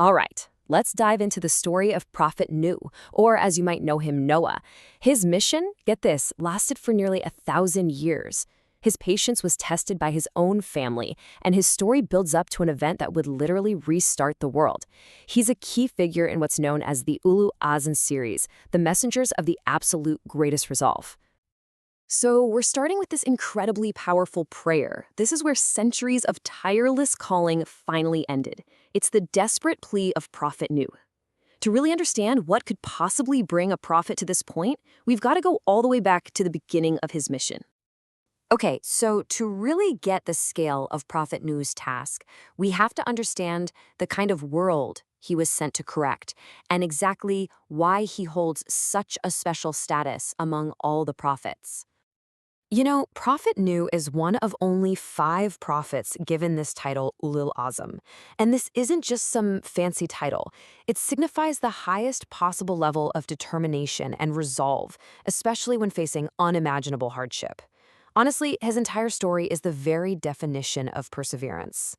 All right, let's dive into the story of Prophet Nuh, or as you might know him, Noah. His mission, get this, lasted for nearly 1,000 years. His patience was tested by his own family, and his story builds up to an event that would literally restart the world. He's a key figure in what's known as the Ulul Azm Series, the messengers of the absolute greatest resolve. So we're starting with this incredibly powerful prayer. This is where centuries of tireless calling finally ended. It's the desperate plea of Prophet Nuh. To really understand what could possibly bring a prophet to this point, we've got to go all the way back to the beginning of his mission. Okay, so to really get the scale of Prophet Nuh's task, we have to understand the kind of world he was sent to correct and exactly why he holds such a special status among all the prophets. You know, Prophet Nuh is one of only 5 prophets given this title, Ulul Azm. And this isn't just some fancy title. It signifies the highest possible level of determination and resolve, especially when facing unimaginable hardship. Honestly, his entire story is the very definition of perseverance.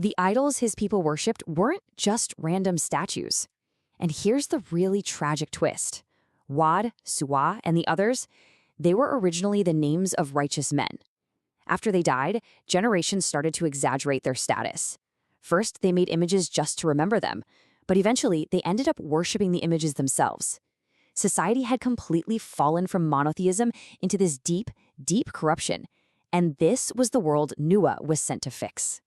The idols his people worshipped weren't just random statues. And here's the really tragic twist. Wad, Suwa, and the others, they were originally the names of righteous men. After they died, generations started to exaggerate their status. First, they made images just to remember them, but eventually they ended up worshiping the images themselves. Society had completely fallen from monotheism into this deep, deep corruption, and this was the world Nuh was sent to fix.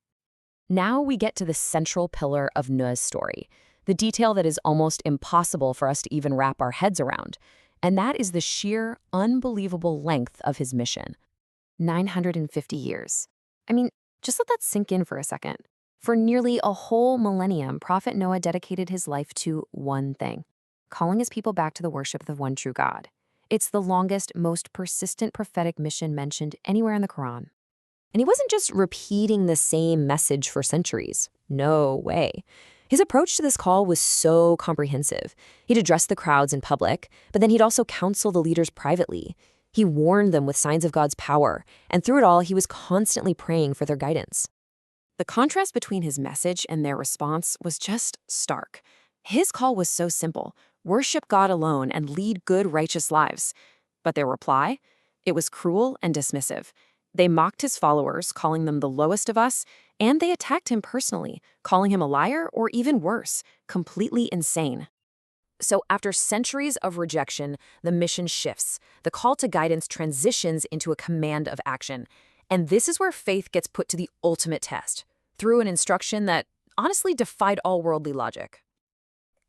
Now we get to the central pillar of Nuh's story, the detail that is almost impossible for us to even wrap our heads around. And that is the sheer, unbelievable length of his mission. 950 years. I mean, just let that sink in for a second. For nearly a whole millennium, Prophet Noah dedicated his life to one thing, calling his people back to the worship of the one true God. It's the longest, most persistent prophetic mission mentioned anywhere in the Quran. And he wasn't just repeating the same message for centuries. No way. His approach to this call was so comprehensive. He'd address the crowds in public, but then he'd also counsel the leaders privately. He warned them with signs of God's power, and through it all, he was constantly praying for their guidance. The contrast between his message and their response was just stark. His call was so simple: worship God alone and lead good, righteous lives. But their reply? It was cruel and dismissive. They mocked his followers, calling them the lowest of us, and they attacked him personally, calling him a liar or even worse, completely insane. So after centuries of rejection, the mission shifts. The call to guidance transitions into a command of action. And this is where faith gets put to the ultimate test, through an instruction that honestly defied all worldly logic.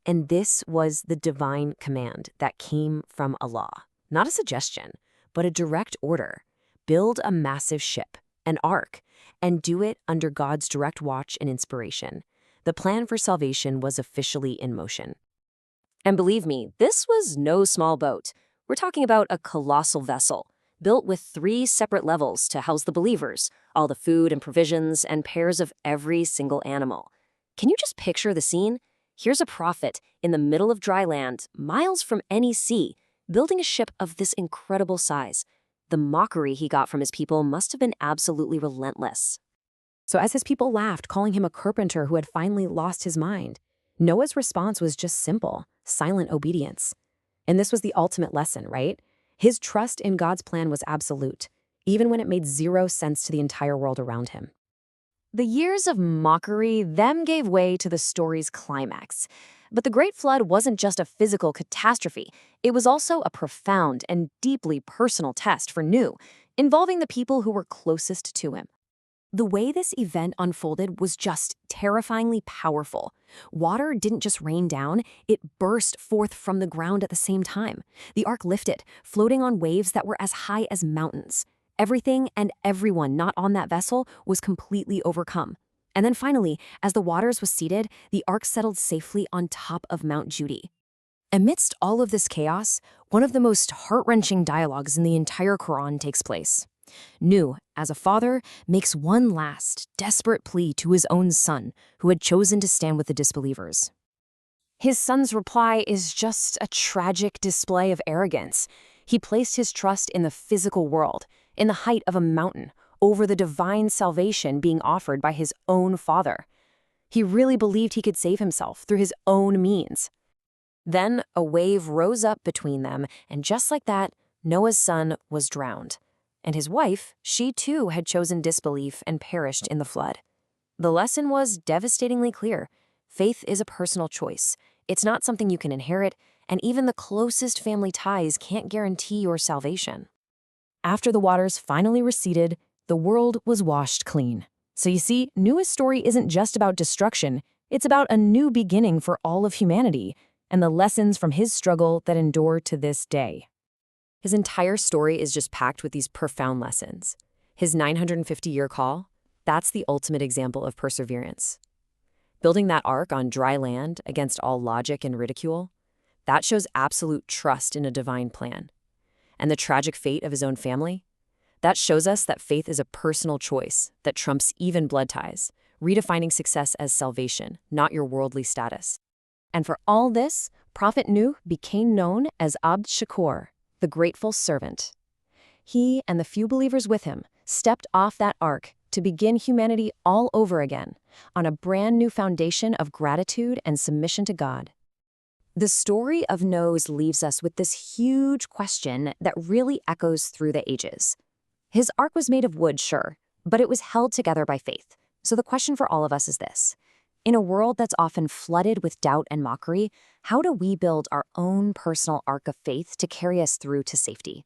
And this was the divine command that came from Allah. Not a suggestion, but a direct order. Build a massive ship, an ark, and do it under God's direct watch and inspiration. The plan for salvation was officially in motion. And believe me, this was no small boat. We're talking about a colossal vessel, built with 3 separate levels to house the believers, all the food and provisions, and pairs of every single animal. Can you just picture the scene? Here's a prophet in the middle of dry land, miles from any sea, building a ship of this incredible size. The mockery he got from his people must have been absolutely relentless. So as his people laughed, calling him a carpenter who had finally lost his mind, Noah's response was just simple, silent obedience. And this was the ultimate lesson, right? His trust in God's plan was absolute, even when it made 0 sense to the entire world around him. The years of mockery then gave way to the story's climax. But the Great Flood wasn't just a physical catastrophe. It was also a profound and deeply personal test for Nuh, involving the people who were closest to him. The way this event unfolded was just terrifyingly powerful. Water didn't just rain down, it burst forth from the ground at the same time. The ark lifted, floating on waves that were as high as mountains. Everything and everyone not on that vessel was completely overcome. And then finally, as the waters receded, the ark settled safely on top of Mount Judy. Amidst all of this chaos, one of the most heart-wrenching dialogues in the entire Quran takes place. Nuh, as a father, makes one last, desperate plea to his own son, who had chosen to stand with the disbelievers. His son's reply is just a tragic display of arrogance. He placed his trust in the physical world, in the height of a mountain, over the divine salvation being offered by his own father. He really believed he could save himself through his own means. Then a wave rose up between them, and just like that, Noah's son was drowned. And his wife, she too had chosen disbelief and perished in the flood. The lesson was devastatingly clear. Faith is a personal choice. It's not something you can inherit, and even the closest family ties can't guarantee your salvation. After the waters finally receded, the world was washed clean. So you see, Noah's story isn't just about destruction, it's about a new beginning for all of humanity, and the lessons from his struggle that endure to this day. His entire story is just packed with these profound lessons. His 950-year call, that's the ultimate example of perseverance. Building that ark on dry land against all logic and ridicule, that shows absolute trust in a divine plan. And the tragic fate of his own family, that shows us that faith is a personal choice that trumps even blood ties, redefining success as salvation, not your worldly status. And for all this, Prophet Nuh became known as Abd Shakur, the grateful servant. He and the few believers with him stepped off that ark to begin humanity all over again, on a brand new foundation of gratitude and submission to God. The story of Noah leaves us with this huge question that really echoes through the ages. His ark was made of wood, sure, but it was held together by faith. So the question for all of us is this. In a world that's often flooded with doubt and mockery, how do we build our own personal ark of faith to carry us through to safety?